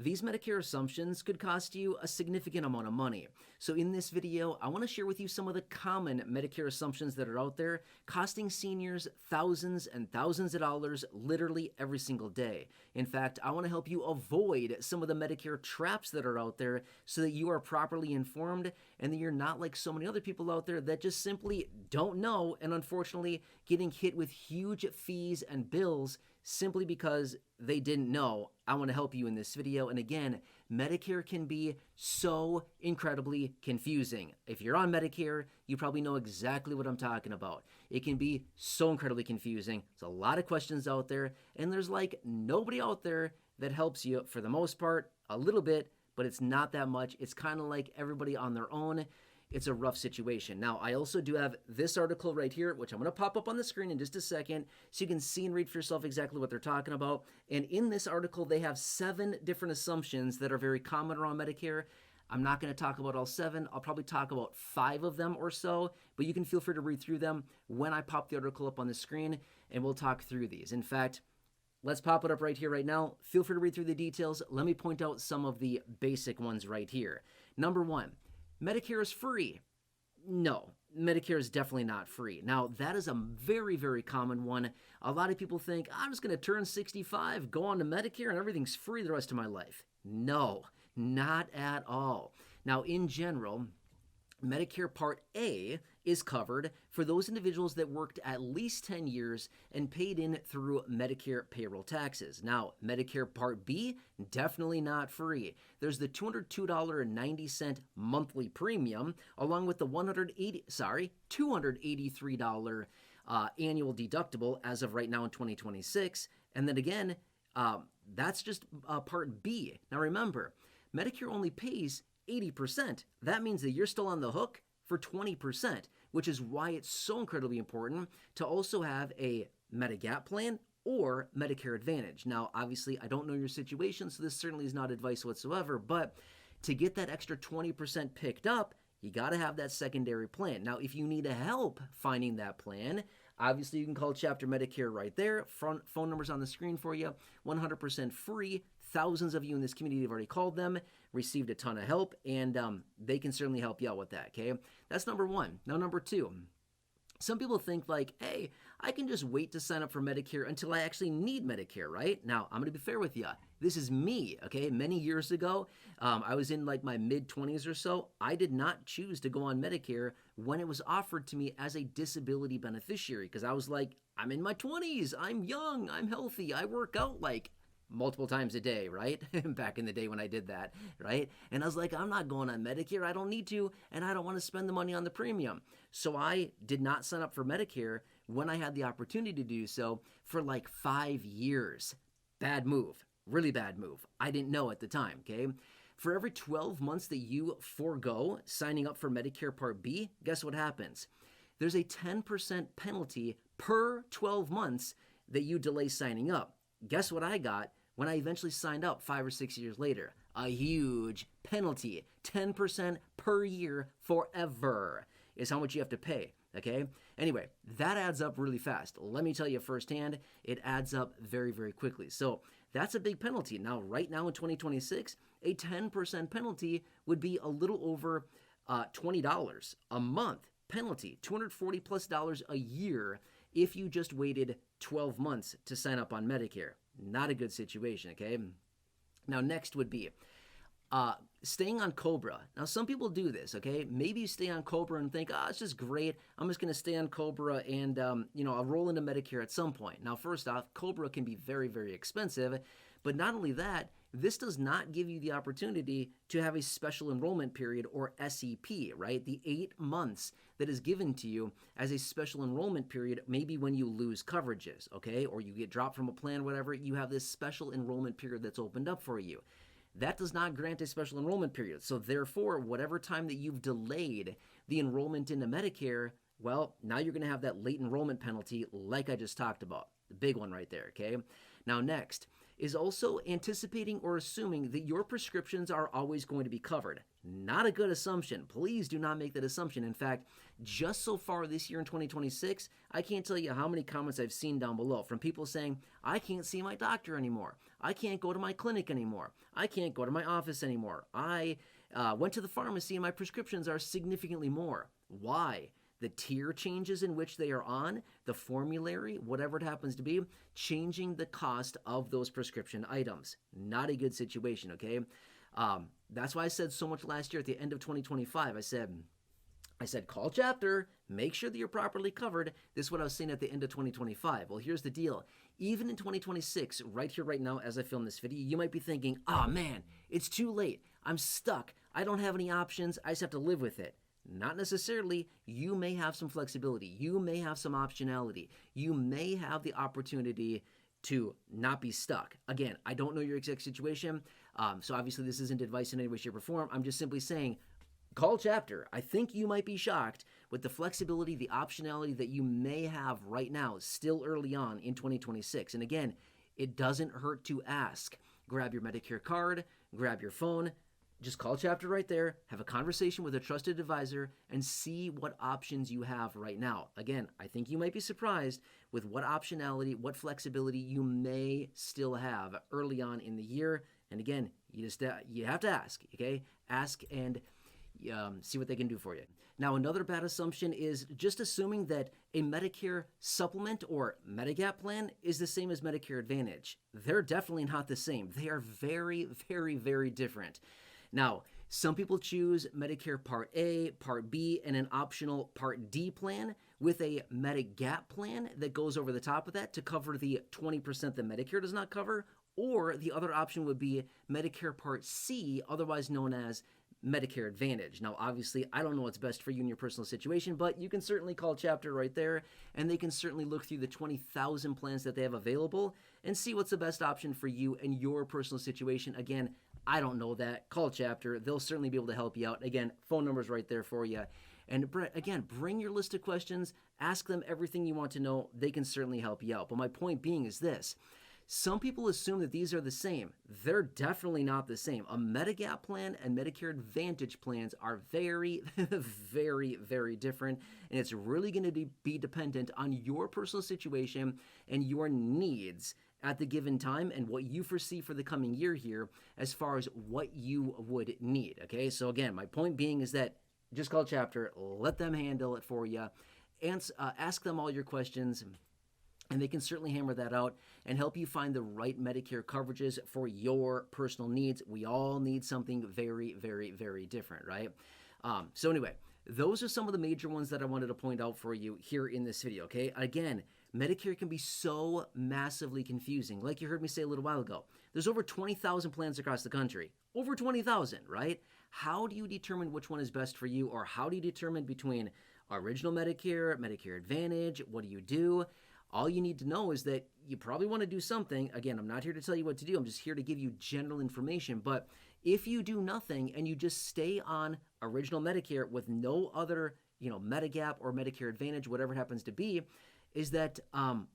these Medicare assumptions could cost you a significant amount of money. So in this video, I want to share with you some of the common Medicare assumptions that are out there, costing seniors thousands and thousands of dollars literally every single day. In fact, I want to help you avoid some of the Medicare traps that are out there so that you are properly informed and that you're not like so many other people out there that just simply don't know and unfortunately getting hit with huge fees and bills simply because they didn't know. I want to help you in this video. And again, Medicare can be so incredibly confusing. If you're on Medicare, you probably know exactly what I'm talking about. It can be so incredibly confusing. There's a lot of questions out there, and there's like nobody out there that helps you for the most part, a little bit, but it's not that much. It's kind of like everybody on their own. It's a rough situation. Now, I also do have this article right here, which I'm going to pop up on the screen in just a second so you can see and read for yourself exactly what they're talking about. And in this article, they have 7 different assumptions that are very common around Medicare. I'm not going to talk about all 7. I'll probably talk about 5 of them or so, but you can feel free to read through them when I pop the article up on the screen, and we'll talk through these. In fact, let's pop it up right here, right now. Feel free to read through the details. Let me point out some of the basic ones right here. Number 1. Medicare is free. No, Medicare is definitely not free. Now, that is a very, very common one. A lot of people think, I'm just going to turn 65, go on to Medicare, and everything's free the rest of my life. No, not at all. Now, in general, Medicare Part A is covered for those individuals that worked at least 10 years and paid in through Medicare payroll taxes. Now, Medicare Part B, definitely not free. There's the $202.90 monthly premium, along with the $283 annual deductible as of right now in 2026. And then again, that's just Part B. Now remember, Medicare only pays 80%. That means that you're still on the hook for 20%, which is why it's so incredibly important to also have a Medigap plan or Medicare Advantage. Now, obviously, I don't know your situation, so this certainly is not advice whatsoever, but to get that extra 20% picked up, you got to have that secondary plan. Now, if you need help finding that plan, obviously you can call Chapter Medicare right there. Phone number's on the screen for you. 100% free. Thousands of you in this community have already called them, received a ton of help, and they can certainly help you out with that, okay? That's number 1. Now, number 2. Some people think like, hey, I can just wait to sign up for Medicare until I actually need Medicare, right? Now, I'm going to be fair with you. This is me, okay? Many years ago, I was in like my mid-20s or so. I did not choose to go on Medicare when it was offered to me as a disability beneficiary because I was like, I'm in my 20s, I'm young, I'm healthy, I work out like multiple times a day, right? Back in the day when I did that, right? And I was like, I'm not going on Medicare. I don't need to, and I don't want to spend the money on the premium. So I did not sign up for Medicare when I had the opportunity to do so for like 5 years. Bad move. Really bad move. I didn't know at the time, okay? For every 12 months that you forego signing up for Medicare Part B, guess what happens? There's a 10% penalty per 12 months that you delay signing up. Guess what I got when I eventually signed up 5 or 6 years later? A huge penalty. 10% per year forever is how much you have to pay, okay? Anyway, that adds up really fast. Let me tell you firsthand, it adds up very, very quickly. So that's a big penalty. Now, right now in 2026, a 10% penalty would be a little over $20 a month penalty, $240 plus a year if you just waited 12 months to sign up on Medicare. Not a good situation, okay? Now, next would be staying on COBRA. Now, some people do this, okay? Maybe you stay on COBRA and think, it's just great. I'm just going to stay on COBRA and, I'll roll into Medicare at some point. Now, first off, COBRA can be very, very expensive. But not only that, this does not give you the opportunity to have a special enrollment period or SEP, right? The 8 months that is given to you as a special enrollment period, maybe when you lose coverages, okay? Or you get dropped from a plan, whatever, you have this special enrollment period that's opened up for you. That does not grant a special enrollment period. So therefore, whatever time that you've delayed the enrollment into Medicare, well, now you're going to have that late enrollment penalty like I just talked about. The big one right there, okay? Now next, is also anticipating or assuming that your prescriptions are always going to be covered. Not a good assumption. Please do not make that assumption. In fact, just so far this year in 2026, I can't tell you how many comments I've seen down below from people saying, I can't see my doctor anymore. I can't go to my clinic anymore. I can't go to my office anymore. I went to the pharmacy and my prescriptions are significantly more. Why? The tier changes in which they are on, the formulary, whatever it happens to be, changing the cost of those prescription items. Not a good situation, okay? That's why I said so much last year at the end of 2025. I said, call chapter, make sure that you're properly covered. This is what I was saying at the end of 2025. Well, here's the deal. Even in 2026, right here, right now, as I film this video, you might be thinking, oh man, it's too late. I'm stuck. I don't have any options. I just have to live with it. Not necessarily. You may have some flexibility. You may have some optionality. You may have the opportunity to not be stuck. Again, I don't know your exact situation, so obviously this isn't advice in any way, shape, or form. I'm just simply saying, call chapter. I think you might be shocked with the flexibility, the optionality that you may have right now, still early on in 2026. And again, it doesn't hurt to ask. Grab your Medicare card, grab your phone, just call chapter right there, have a conversation with a trusted advisor, and see what options you have right now. Again, I think you might be surprised with what optionality, what flexibility you may still have early on in the year. And again, you have to ask, okay? Ask and see what they can do for you. Now, another bad assumption is just assuming that a Medicare supplement or Medigap plan is the same as Medicare Advantage. They're definitely not the same. They are very, very, very different. Now, some people choose Medicare Part A, Part B, and an optional Part D plan with a Medigap plan that goes over the top of that to cover the 20% that Medicare does not cover, or the other option would be Medicare Part C, otherwise known as Medicare Advantage. Now, obviously, I don't know what's best for you in your personal situation, but you can certainly call chapter right there, and they can certainly look through the 20,000 plans that they have available and see what's the best option for you and your personal situation. Again, I don't know that. Call chapter. They'll certainly be able to help you out. Again, phone number's right there for you. And again, bring your list of questions. Ask them everything you want to know. They can certainly help you out. But my point being is this. Some people assume that these are the same. They're definitely not the same. A Medigap plan and Medicare Advantage plans are very, very, very different. And it's really going to be dependent on your personal situation and your needs at the given time and what you foresee for the coming year here as far as what you would need. Okay, so again, my point being is that just call chapter, let them handle it for you, and ask them all your questions, and they can certainly hammer that out and help you find the right Medicare coverages for your personal needs. We all need something very, very, very different, right? So anyway, those are some of the major ones that I wanted to point out for you here in this video, okay? Again, Medicare can be so massively confusing. Like you heard me say a little while ago, there's over 20,000 plans across the country. Over 20,000, right? How do you determine which one is best for you, or how do you determine between original Medicare, Medicare Advantage? What do you do? All you need to know is that you probably want to do something. Again, I'm not here to tell you what to do. I'm just here to give you general information. But if you do nothing and you just stay on original Medicare with no other, Medigap or Medicare Advantage, whatever it happens to be, is that,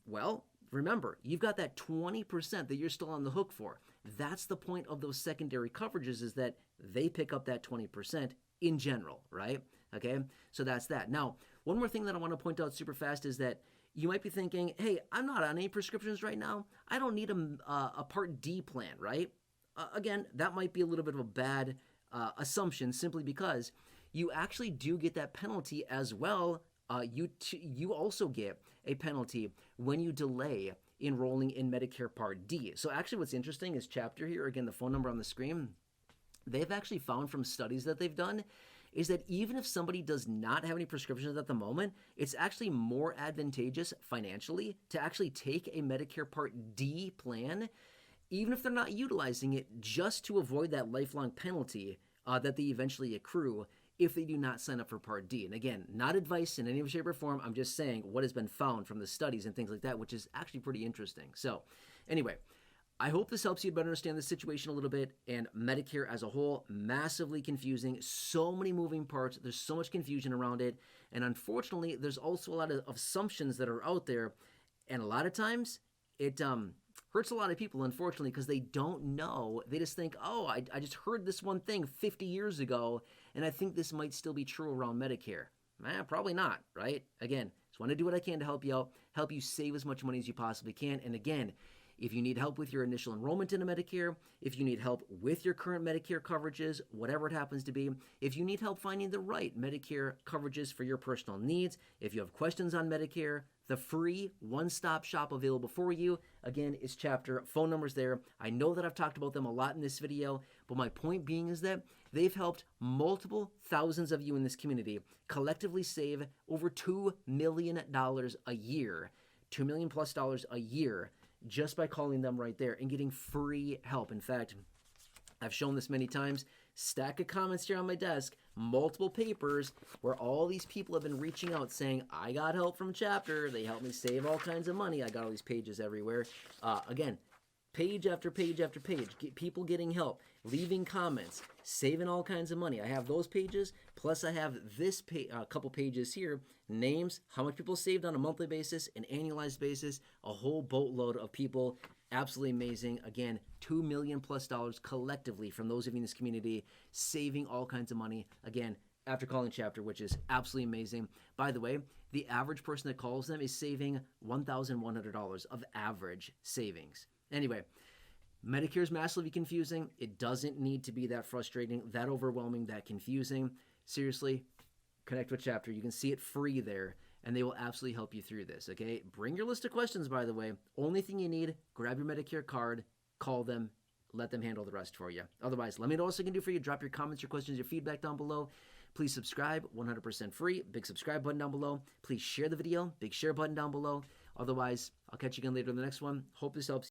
well, remember, you've got that 20% that you're still on the hook for. That's the point of those secondary coverages, is that they pick up that 20% in general, right? Okay, so that's that. Now, one more thing that I want to point out super fast is that you might be thinking, hey, I'm not on any prescriptions right now. I don't need a Part D plan, right? Again, that might be a little bit of a bad assumption, simply because you actually do get that penalty as well. You also get a penalty when you delay enrolling in Medicare Part D. So actually what's interesting is chapter here, again, the phone number on the screen, they've actually found from studies that they've done is that even if somebody does not have any prescriptions at the moment, it's actually more advantageous financially to actually take a Medicare Part D plan, even if they're not utilizing it, just to avoid that lifelong penalty that they eventually accrue if they do not sign up for Part D. And again, not advice in any way, shape, or form. I'm just saying what has been found from the studies and things like that, which is actually pretty interesting. So anyway, I hope this helps you better understand the situation a little bit. And Medicare as a whole, massively confusing. So many moving parts. There's so much confusion around it. And unfortunately, there's also a lot of assumptions that are out there. And a lot of times, it hurts a lot of people, unfortunately, because they don't know. They just think, oh, I just heard this one thing 50 years ago, and I think this might still be true around Medicare. Probably not, right? Again, just want to do what I can to help you out, help you save as much money as you possibly can. And again, if you need help with your initial enrollment into Medicare, if you need help with your current Medicare coverages, whatever it happens to be, if you need help finding the right Medicare coverages for your personal needs, if you have questions on Medicare, the free one-stop shop available for you, again, is Chapter. Phone number's there. I know that I've talked about them a lot in this video, but my point being is that they've helped multiple thousands of you in this community collectively save over $2 million a year, $2 million plus a year, just by calling them right there and getting free help. In fact, I've shown this many times. Stack of comments here on my desk, multiple papers where all these people have been reaching out saying, I got help from Chapter. They helped me save all kinds of money. I got all these pages everywhere. Again, page after page after page, people getting help, leaving comments, saving all kinds of money. I have those pages, plus I have this couple pages here, names, how much people saved on a monthly basis, an annualized basis, a whole boatload of people. Absolutely amazing. Again, $2 million plus collectively from those of you in this community, saving all kinds of money. Again, after calling Chapter, which is absolutely amazing. By the way, the average person that calls them is saving $1,100 of average savings. Anyway, Medicare is massively confusing. It doesn't need to be that frustrating, that overwhelming, that confusing. Seriously, connect with Chapter. You can see it free there, and they will absolutely help you through this, okay? Bring your list of questions, by the way. Only thing you need, grab your Medicare card, call them, let them handle the rest for you. Otherwise, let me know what else I can do for you. Drop your comments, your questions, your feedback down below. Please subscribe, 100% free. Big subscribe button down below. Please share the video, big share button down below. Otherwise, I'll catch you again later in the next one. Hope this helps.